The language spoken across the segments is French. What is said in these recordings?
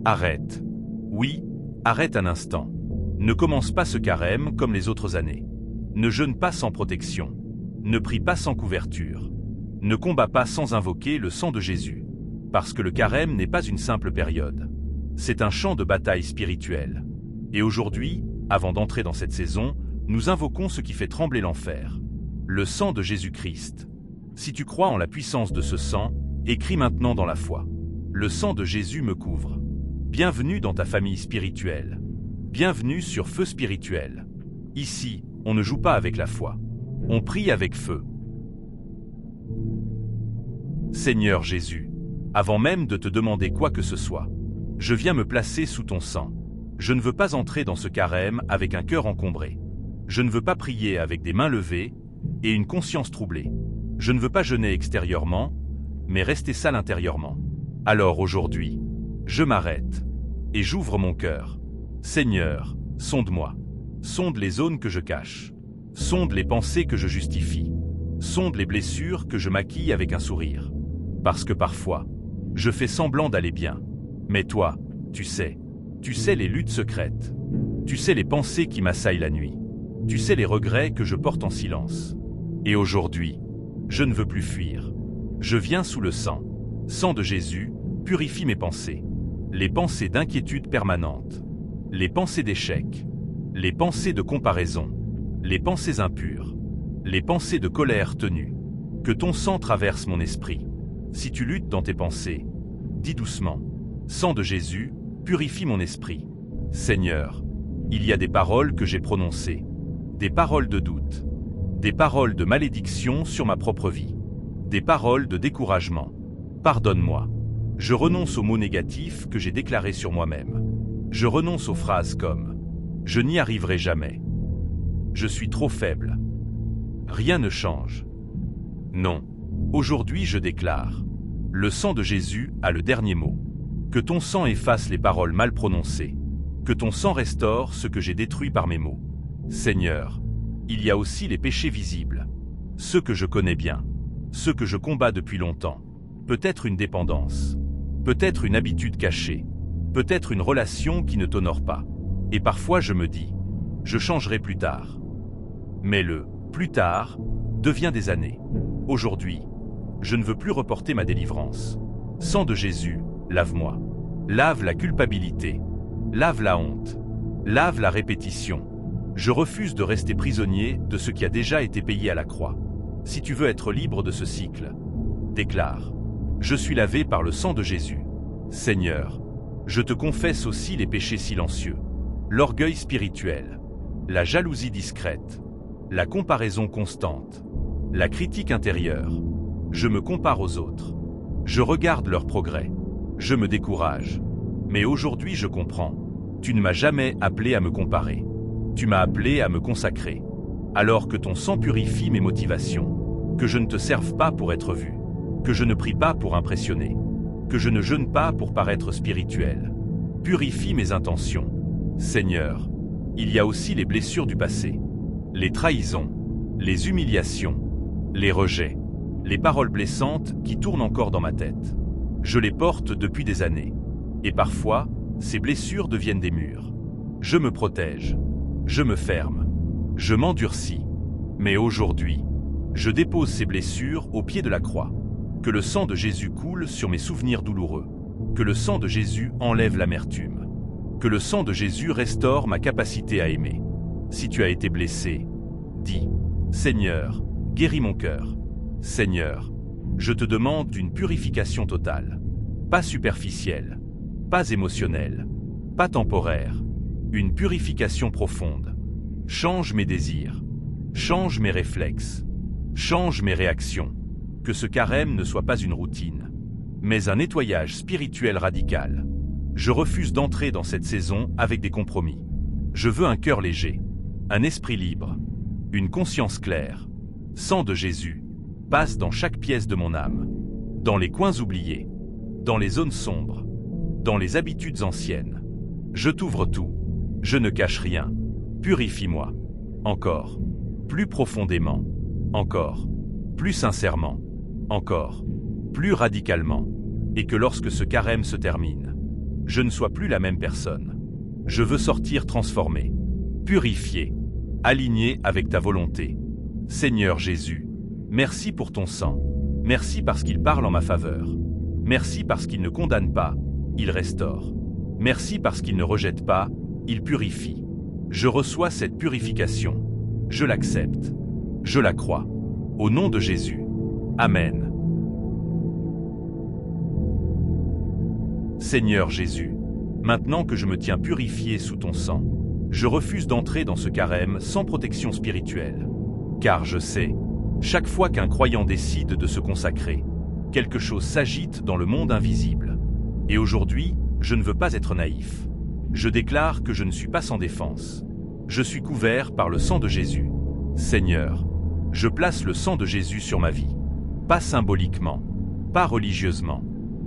Arrête. Oui, arrête un instant. Ne commence pas ce carême comme les autres années. Ne jeûne pas sans protection. Ne prie pas sans couverture. Ne combat pas sans invoquer le sang de Jésus. Parce que le carême n'est pas une simple période. C'est un champ de bataille spirituelle. Et aujourd'hui, avant d'entrer dans cette saison, nous invoquons ce qui fait trembler l'enfer. Le sang de Jésus-Christ. Si tu crois en la puissance de ce sang, écris maintenant dans la foi. Le sang de Jésus me couvre. Bienvenue dans ta famille spirituelle. Bienvenue sur Feu Spirituel. Ici, on ne joue pas avec la foi. On prie avec feu. Seigneur Jésus, avant même de te demander quoi que ce soit, je viens me placer sous ton sang. Je ne veux pas entrer dans ce carême avec un cœur encombré. Je ne veux pas prier avec des mains levées et une conscience troublée. Je ne veux pas jeûner extérieurement, mais rester sale intérieurement. Alors aujourd'hui, je m'arrête et j'ouvre mon cœur. Seigneur, sonde-moi. Sonde les zones que je cache. Sonde les pensées que je justifie. Sonde les blessures que je maquille avec un sourire. Parce que parfois, je fais semblant d'aller bien. Mais toi, tu sais les luttes secrètes. Tu sais les pensées qui m'assaillent la nuit. Tu sais les regrets que je porte en silence. Et aujourd'hui, je ne veux plus fuir. Je viens sous le sang. Sang de Jésus, purifie mes pensées. Les pensées d'inquiétude permanente. Les pensées d'échec. Les pensées de comparaison. Les pensées impures. Les pensées de colère tenues. Que ton sang traverse mon esprit. Si tu luttes dans tes pensées, dis doucement. Sang de Jésus, purifie mon esprit. Seigneur, il y a des paroles que j'ai prononcées. Des paroles de doute. Des paroles de malédiction sur ma propre vie. Des paroles de découragement. Pardonne-moi. Je renonce aux mots négatifs que j'ai déclarés sur moi-même. Je renonce aux phrases comme « Je n'y arriverai jamais ». Je suis trop faible. Rien ne change. Non. Aujourd'hui je déclare. Le sang de Jésus a le dernier mot. Que ton sang efface les paroles mal prononcées. Que ton sang restaure ce que j'ai détruit par mes mots. Seigneur, il y a aussi les péchés visibles. Ceux que je connais bien. Ceux que je combats depuis longtemps. Peut-être une dépendance. Peut-être une habitude cachée. Peut-être une relation qui ne t'honore pas. Et parfois je me dis, je changerai plus tard. Mais le « plus tard » devient des années. Aujourd'hui, je ne veux plus reporter ma délivrance. Sang de Jésus, lave-moi. Lave la culpabilité. Lave la honte. Lave la répétition. Je refuse de rester prisonnier de ce qui a déjà été payé à la croix. Si tu veux être libre de ce cycle, déclare. Je suis lavé par le sang de Jésus. Seigneur, je te confesse aussi les péchés silencieux. L'orgueil spirituel. La jalousie discrète. La comparaison constante. La critique intérieure. Je me compare aux autres. Je regarde leur progrès. Je me décourage. Mais aujourd'hui je comprends. Tu ne m'as jamais appelé à me comparer. Tu m'as appelé à me consacrer. Alors que ton sang purifie mes motivations. Que je ne te serve pas pour être vu. Que je ne prie pas pour impressionner. Que je ne jeûne pas pour paraître spirituel. Purifie mes intentions. Seigneur, il y a aussi les blessures du passé. Les trahisons. Les humiliations. Les rejets. Les paroles blessantes qui tournent encore dans ma tête. Je les porte depuis des années. Et parfois, ces blessures deviennent des murs. Je me protège. Je me ferme. Je m'endurcis. Mais aujourd'hui, je dépose ces blessures au pied de la croix. Que le sang de Jésus coule sur mes souvenirs douloureux. Que le sang de Jésus enlève l'amertume. Que le sang de Jésus restaure ma capacité à aimer. Si tu as été blessé, dis, Seigneur, guéris mon cœur. Seigneur, je te demande une purification totale. Pas superficielle, pas émotionnelle, pas temporaire. Une purification profonde. Change mes désirs. Change mes réflexes. Change mes réactions. Que ce carême ne soit pas une routine, mais un nettoyage spirituel radical. Je refuse d'entrer dans cette saison avec des compromis. Je veux un cœur léger, un esprit libre, une conscience claire. Sang de Jésus, passe dans chaque pièce de mon âme, dans les coins oubliés, dans les zones sombres, dans les habitudes anciennes. Je t'ouvre tout, je ne cache rien. Purifie-moi, encore, plus profondément, encore, plus sincèrement, encore, plus radicalement, et que lorsque ce carême se termine, je ne sois plus la même personne. Je veux sortir transformé, purifié, aligné avec ta volonté. Seigneur Jésus, merci pour ton sang. Merci parce qu'il parle en ma faveur. Merci parce qu'il ne condamne pas, il restaure. Merci parce qu'il ne rejette pas, il purifie. Je reçois cette purification. Je l'accepte. Je la crois. Au nom de Jésus. Amen. Seigneur Jésus, maintenant que je me tiens purifié sous ton sang, je refuse d'entrer dans ce carême sans protection spirituelle. Car je sais, chaque fois qu'un croyant décide de se consacrer, quelque chose s'agite dans le monde invisible. Et aujourd'hui, je ne veux pas être naïf. Je déclare que je ne suis pas sans défense. Je suis couvert par le sang de Jésus. Seigneur, je place le sang de Jésus sur ma vie. Pas symboliquement, pas religieusement,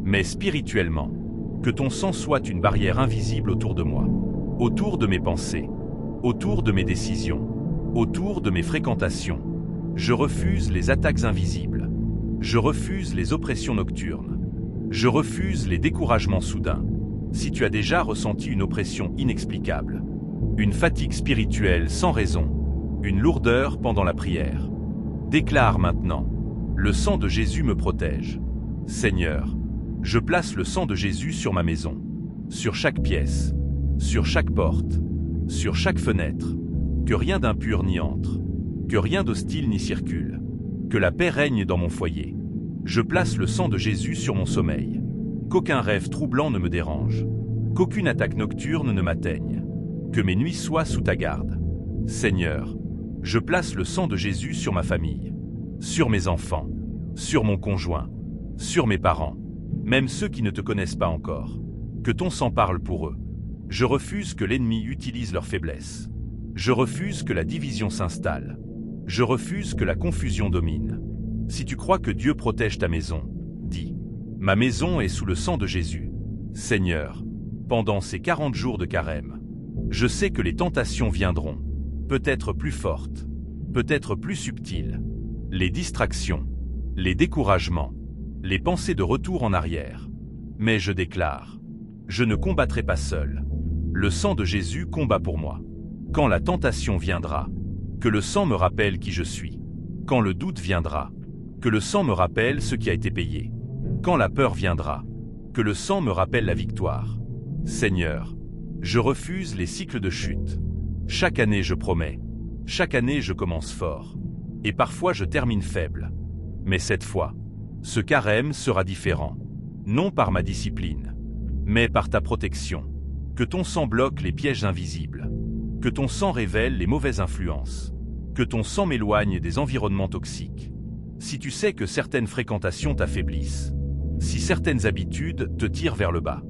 mais spirituellement. Que ton sang soit une barrière invisible autour de moi, autour de mes pensées, autour de mes décisions, autour de mes fréquentations. Je refuse les attaques invisibles. Je refuse les oppressions nocturnes. Je refuse les découragements soudains. Si tu as déjà ressenti une oppression inexplicable, une fatigue spirituelle sans raison, une lourdeur pendant la prière, déclare maintenant, le sang de Jésus me protège. Seigneur, je place le sang de Jésus sur ma maison, sur chaque pièce, sur chaque porte, sur chaque fenêtre, que rien d'impur n'y entre, que rien d'hostile n'y circule, que la paix règne dans mon foyer. Je place le sang de Jésus sur mon sommeil, qu'aucun rêve troublant ne me dérange, qu'aucune attaque nocturne ne m'atteigne, que mes nuits soient sous ta garde. Seigneur, je place le sang de Jésus sur ma famille, sur mes enfants, sur mon conjoint, sur mes parents, même ceux qui ne te connaissent pas encore. Que ton sang parle pour eux. Je refuse que l'ennemi utilise leur faiblesse. Je refuse que la division s'installe. Je refuse que la confusion domine. Si tu crois que Dieu protège ta maison, dis, ma maison est sous le sang de Jésus. Seigneur, pendant ces 40 jours de carême, je sais que les tentations viendront, peut-être plus fortes, peut-être plus subtiles, les distractions, les découragements, les pensées de retour en arrière. Mais je déclare, je ne combattrai pas seul. Le sang de Jésus combat pour moi. Quand la tentation viendra, que le sang me rappelle qui je suis. Quand le doute viendra, que le sang me rappelle ce qui a été payé. Quand la peur viendra, que le sang me rappelle la victoire. Seigneur, je refuse les cycles de chute. Chaque année je promets, chaque année je commence fort, et parfois je termine faible. Mais cette fois, ce carême sera différent, non par ma discipline, mais par ta protection. Que ton sang bloque les pièges invisibles, que ton sang révèle les mauvaises influences, que ton sang m'éloigne des environnements toxiques. Si tu sais que certaines fréquentations t'affaiblissent, si certaines habitudes te tirent vers le bas,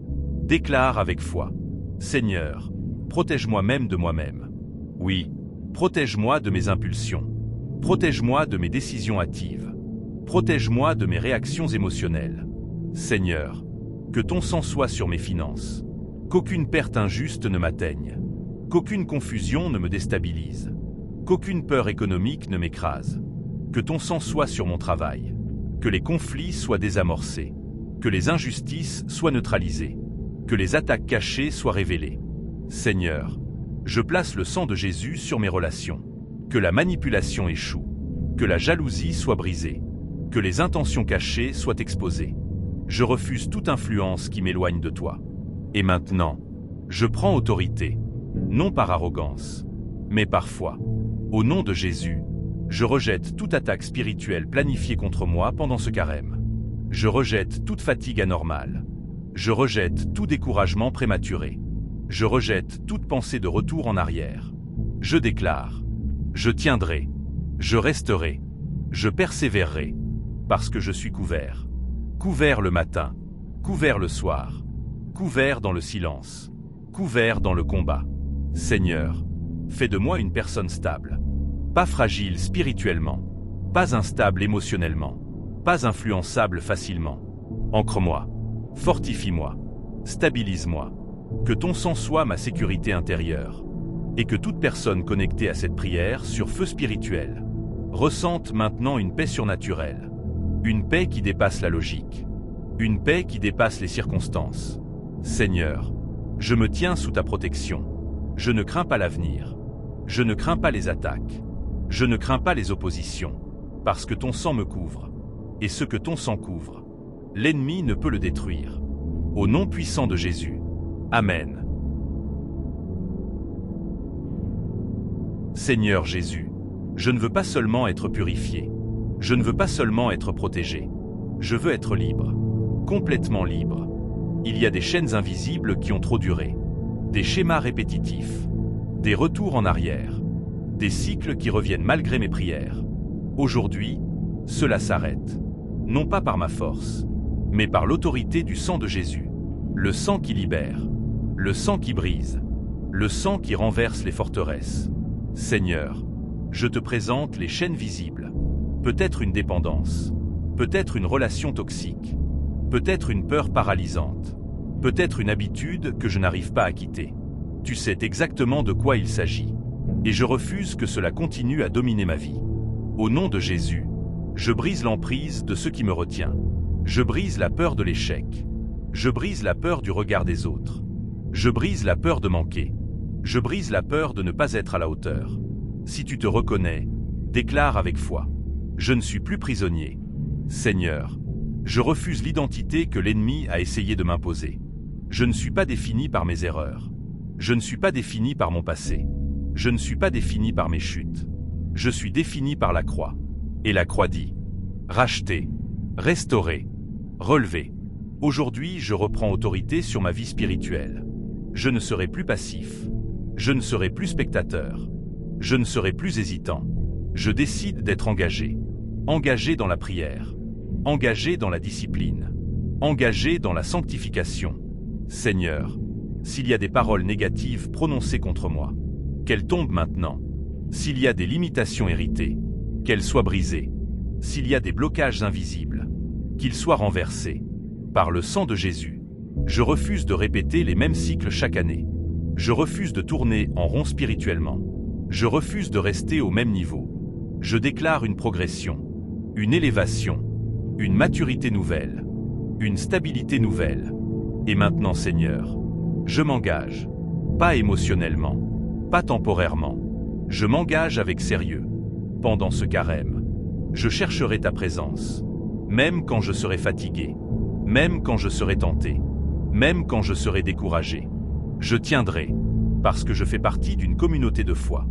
déclare avec foi, Seigneur, protège-moi même de moi-même. Oui, protège-moi de mes impulsions, protège-moi de mes décisions hâtives, protège-moi de mes réactions émotionnelles. Seigneur, que ton sang soit sur mes finances, qu'aucune perte injuste ne m'atteigne, qu'aucune confusion ne me déstabilise, qu'aucune peur économique ne m'écrase, que ton sang soit sur mon travail, que les conflits soient désamorcés, que les injustices soient neutralisées, que les attaques cachées soient révélées. Seigneur, je place le sang de Jésus sur mes relations, que la manipulation échoue, que la jalousie soit brisée, que les intentions cachées soient exposées. Je refuse toute influence qui m'éloigne de toi. Et maintenant, je prends autorité, non par arrogance, mais par foi. Au nom de Jésus, je rejette toute attaque spirituelle planifiée contre moi pendant ce carême. Je rejette toute fatigue anormale. Je rejette tout découragement prématuré. Je rejette toute pensée de retour en arrière. Je déclare, je tiendrai, je resterai, je persévérerai, parce que je suis couvert. Couvert le matin, couvert le soir, couvert dans le silence, couvert dans le combat. Seigneur, fais de moi une personne stable, pas fragile spirituellement, pas instable émotionnellement, pas influençable facilement. Ancre-moi, fortifie-moi, stabilise-moi, que ton sang soit ma sécurité intérieure, et que toute personne connectée à cette prière sur feu spirituel ressente maintenant une paix surnaturelle, une paix qui dépasse la logique, une paix qui dépasse les circonstances, Seigneur, je me tiens sous ta protection. Je ne crains pas l'avenir. Je ne crains pas les attaques. Je ne crains pas les oppositions, parce que ton sang me couvre. Et ce que ton sang couvre, l'ennemi ne peut le détruire. Au nom puissant de Jésus. Amen. Seigneur Jésus, je ne veux pas seulement être purifié. Je ne veux pas seulement être protégé. Je veux être libre. Complètement libre. Il y a des chaînes invisibles qui ont trop duré. Des schémas répétitifs. Des retours en arrière. Des cycles qui reviennent malgré mes prières. Aujourd'hui, cela s'arrête. Non pas par ma force, mais par l'autorité du sang de Jésus. Le sang qui libère. Le sang qui brise. Le sang qui renverse les forteresses. Seigneur, je te présente les chaînes visibles. Peut-être une dépendance. Peut-être une relation toxique. Peut-être une peur paralysante. Peut-être une habitude que je n'arrive pas à quitter. Tu sais exactement de quoi il s'agit. Et je refuse que cela continue à dominer ma vie. Au nom de Jésus, je brise l'emprise de ce qui me retient. Je brise la peur de l'échec. Je brise la peur du regard des autres. Je brise la peur de manquer. Je brise la peur de ne pas être à la hauteur. Si tu te reconnais, déclare avec foi. Je ne suis plus prisonnier. Seigneur, je refuse l'identité que l'ennemi a essayé de m'imposer. Je ne suis pas défini par mes erreurs. Je ne suis pas défini par mon passé. Je ne suis pas défini par mes chutes. Je suis défini par la croix. Et la croix dit, racheter, restaurer, relever. Aujourd'hui, je reprends autorité sur ma vie spirituelle. Je ne serai plus passif. Je ne serai plus spectateur. Je ne serai plus hésitant. Je décide d'être engagé. Engagé dans la prière. Engagé dans la discipline. Engagé dans la sanctification. Seigneur, s'il y a des paroles négatives prononcées contre moi, qu'elles tombent maintenant. S'il y a des limitations héritées, qu'elles soient brisées. S'il y a des blocages invisibles, qu'ils soient renversés. Par le sang de Jésus, je refuse de répéter les mêmes cycles chaque année. Je refuse de tourner en rond spirituellement. Je refuse de rester au même niveau. Je déclare une progression, une élévation, une maturité nouvelle, une stabilité nouvelle. Et maintenant, Seigneur, je m'engage, pas émotionnellement, pas temporairement. Je m'engage avec sérieux. Pendant ce carême, je chercherai ta présence, même quand je serai fatigué, même quand je serai tenté, même quand je serai découragé. Je tiendrai, parce que je fais partie d'une communauté de foi.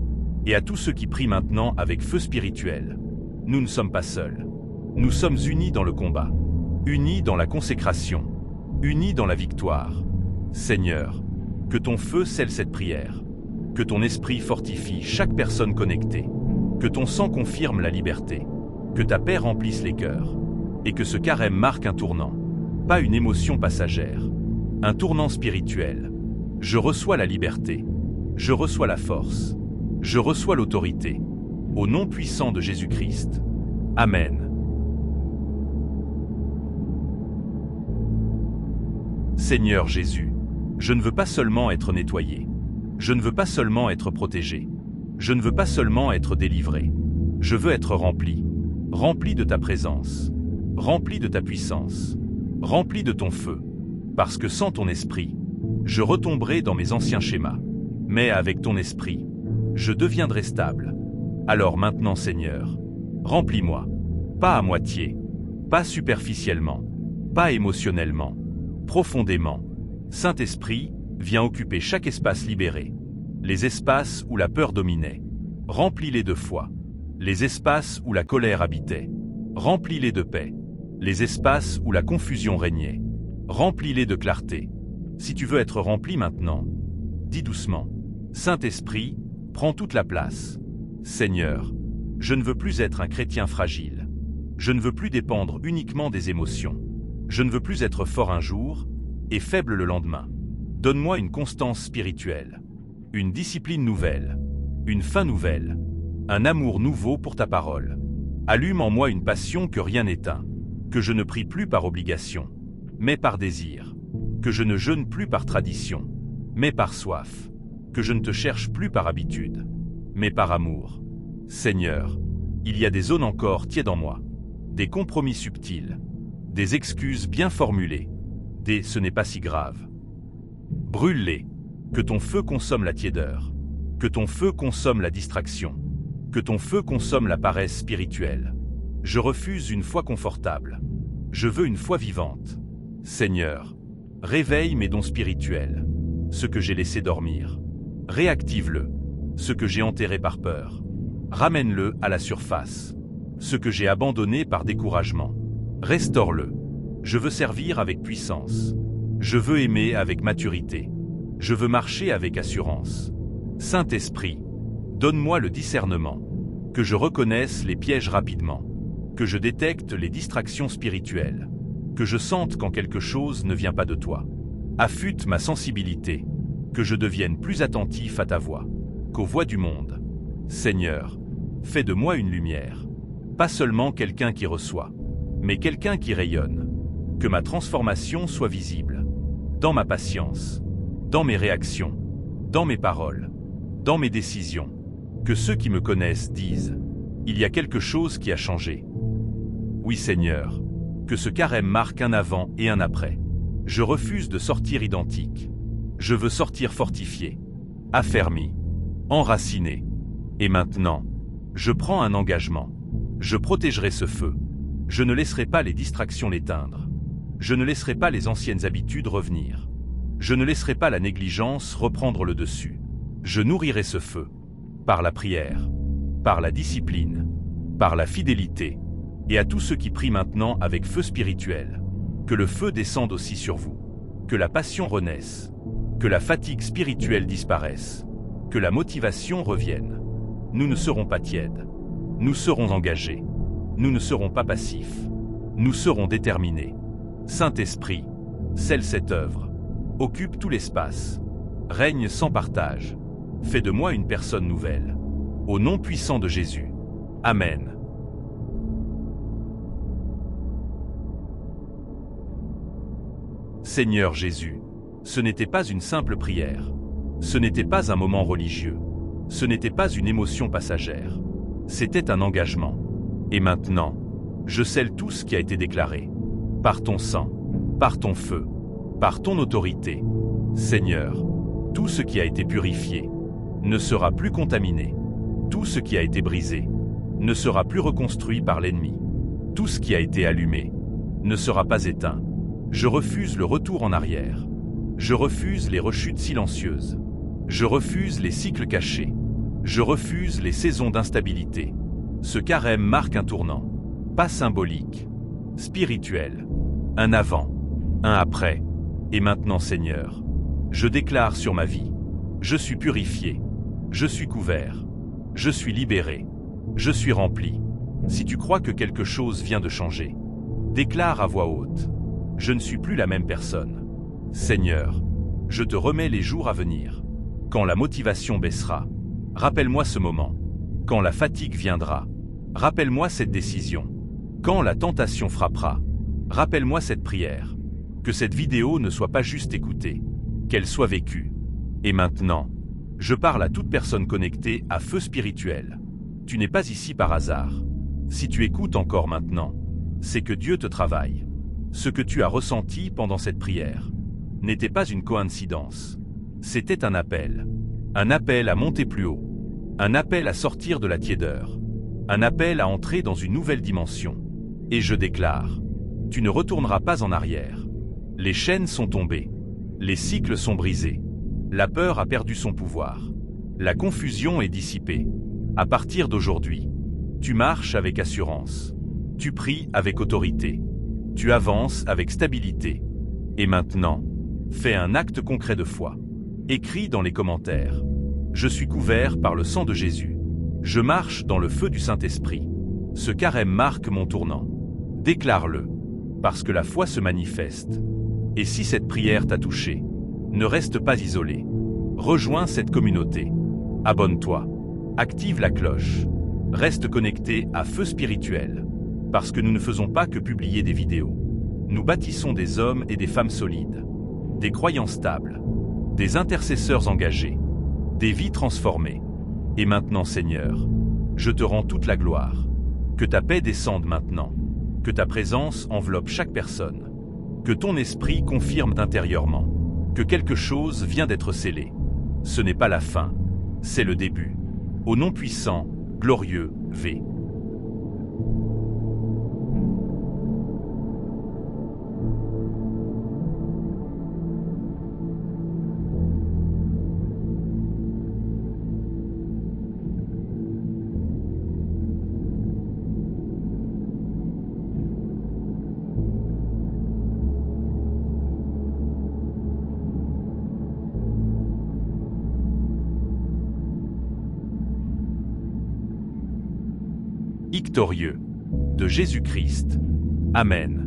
Et à tous ceux qui prient maintenant avec feu spirituel, nous ne sommes pas seuls. Nous sommes unis dans le combat, unis dans la consécration, unis dans la victoire. Seigneur, que ton feu scelle cette prière, que ton esprit fortifie chaque personne connectée, que ton sang confirme la liberté, que ta paix remplisse les cœurs, et que ce carême marque un tournant, pas une émotion passagère, un tournant spirituel. Je reçois la liberté, je reçois la force, je reçois l'autorité, au nom puissant de Jésus-Christ. Amen. Seigneur Jésus, je ne veux pas seulement être nettoyé, je ne veux pas seulement être protégé, je ne veux pas seulement être délivré, je veux être rempli, rempli de ta présence, rempli de ta puissance, rempli de ton feu, parce que sans ton esprit, je retomberai dans mes anciens schémas, mais avec ton esprit, je deviendrai stable. Alors maintenant, Seigneur, remplis-moi, pas à moitié, pas superficiellement, pas émotionnellement, profondément. Saint-Esprit, viens occuper chaque espace libéré, les espaces où la peur dominait. Remplis-les de foi, les espaces où la colère habitait. Remplis-les de paix, les espaces où la confusion régnait. Remplis-les de clarté. Si tu veux être rempli maintenant, dis doucement, Saint-Esprit, prends toute la place. Seigneur, je ne veux plus être un chrétien fragile. Je ne veux plus dépendre uniquement des émotions. Je ne veux plus être fort un jour et faible le lendemain. Donne-moi une constance spirituelle, une discipline nouvelle, une faim nouvelle, un amour nouveau pour ta parole. Allume en moi une passion que rien n'éteint, que je ne prie plus par obligation, mais par désir, que je ne jeûne plus par tradition, mais par soif, que je ne te cherche plus par habitude, mais par amour. Seigneur, il y a des zones encore tièdes en moi, des compromis subtils, des excuses bien formulées, des « ce n'est pas si grave ». Brûle-les. Que ton feu consomme la tiédeur. Que ton feu consomme la distraction. Que ton feu consomme la paresse spirituelle. Je refuse une foi confortable. Je veux une foi vivante. Seigneur, réveille mes dons spirituels. Ce que j'ai laissé dormir. Réactive-le. Ce que j'ai enterré par peur. Ramène-le à la surface. Ce que j'ai abandonné par découragement. Restaure-le. Je veux servir avec puissance. Je veux aimer avec maturité. Je veux marcher avec assurance. Saint-Esprit, donne-moi le discernement. Que je reconnaisse les pièges rapidement. Que je détecte les distractions spirituelles. Que je sente quand quelque chose ne vient pas de toi. Affûte ma sensibilité. Que je devienne plus attentif à ta voix qu'aux voix du monde. Seigneur, fais de moi une lumière. Pas seulement quelqu'un qui reçoit, mais quelqu'un qui rayonne. Que ma transformation soit visible. Dans ma patience, dans mes réactions, dans mes paroles, dans mes décisions. Que ceux qui me connaissent disent « Il y a quelque chose qui a changé ». Oui Seigneur, que ce carême marque un avant et un après. Je refuse de sortir identique. Je veux sortir fortifié, affermi, enraciné. Et maintenant, je prends un engagement. Je protégerai ce feu. Je ne laisserai pas les distractions l'éteindre. Je ne laisserai pas les anciennes habitudes revenir. Je ne laisserai pas la négligence reprendre le dessus. Je nourrirai ce feu, par la prière, par la discipline, par la fidélité, et à tous ceux qui prient maintenant avec feu spirituel. Que le feu descende aussi sur vous. Que la passion renaisse. Que la fatigue spirituelle disparaisse. Que la motivation revienne. Nous ne serons pas tièdes. Nous serons engagés. Nous ne serons pas passifs. Nous serons déterminés. Saint-Esprit, scelle cette œuvre. Occupe tout l'espace. Règne sans partage. Fais de moi une personne nouvelle. Au nom puissant de Jésus. Amen. Seigneur Jésus, ce n'était pas une simple prière. Ce n'était pas un moment religieux. Ce n'était pas une émotion passagère. C'était un engagement. Et maintenant, je scelle tout ce qui a été déclaré. Par ton sang, par ton feu, par ton autorité. Seigneur, tout ce qui a été purifié ne sera plus contaminé. Tout ce qui a été brisé ne sera plus reconstruit par l'ennemi. Tout ce qui a été allumé ne sera pas éteint. Je refuse le retour en arrière. Je refuse les rechutes silencieuses. Je refuse les cycles cachés. Je refuse les saisons d'instabilité. Ce carême marque un tournant, pas symbolique, spirituel. Un avant, un après. Et maintenant, Seigneur, je déclare sur ma vie, je suis purifié, je suis couvert, je suis libéré, je suis rempli. Si tu crois que quelque chose vient de changer, déclare à voix haute, je ne suis plus la même personne. Seigneur, je te remets les jours à venir. Quand la motivation baissera, rappelle-moi ce moment. Quand la fatigue viendra, rappelle-moi cette décision. Quand la tentation frappera, rappelle-moi cette prière. Que cette vidéo ne soit pas juste écoutée, qu'elle soit vécue. Et maintenant, je parle à toute personne connectée à feu spirituel. Tu n'es pas ici par hasard. Si tu écoutes encore maintenant, c'est que Dieu te travaille. Ce que tu as ressenti pendant cette prière n'était pas une coïncidence. C'était un appel à monter plus haut, un appel à sortir de la tiédeur, un appel à entrer dans une nouvelle dimension. Et je déclare, tu ne retourneras pas en arrière. Les chaînes sont tombées, les cycles sont brisés, la peur a perdu son pouvoir, la confusion est dissipée. À partir d'aujourd'hui, tu marches avec assurance, tu pries avec autorité, tu avances avec stabilité. Et maintenant, fais un acte concret de foi. Écris dans les commentaires. Je suis couvert par le sang de Jésus. Je marche dans le feu du Saint-Esprit. Ce carême marque mon tournant. Déclare-le, parce que la foi se manifeste. Et si cette prière t'a touché, ne reste pas isolé. Rejoins cette communauté. Abonne-toi. Active la cloche. Reste connecté à Feu Spirituel. Parce que nous ne faisons pas que publier des vidéos. Nous bâtissons des hommes et des femmes solides. Des croyants stables. Des intercesseurs engagés. Des vies transformées. Et maintenant, Seigneur, je te rends toute la gloire. Que ta paix descende maintenant. Que ta présence enveloppe chaque personne. Que ton esprit confirme intérieurement que quelque chose vient d'être scellé. Ce n'est pas la fin, c'est le début. Au nom puissant, glorieux, V. Victorieux. De Jésus-Christ. Amen.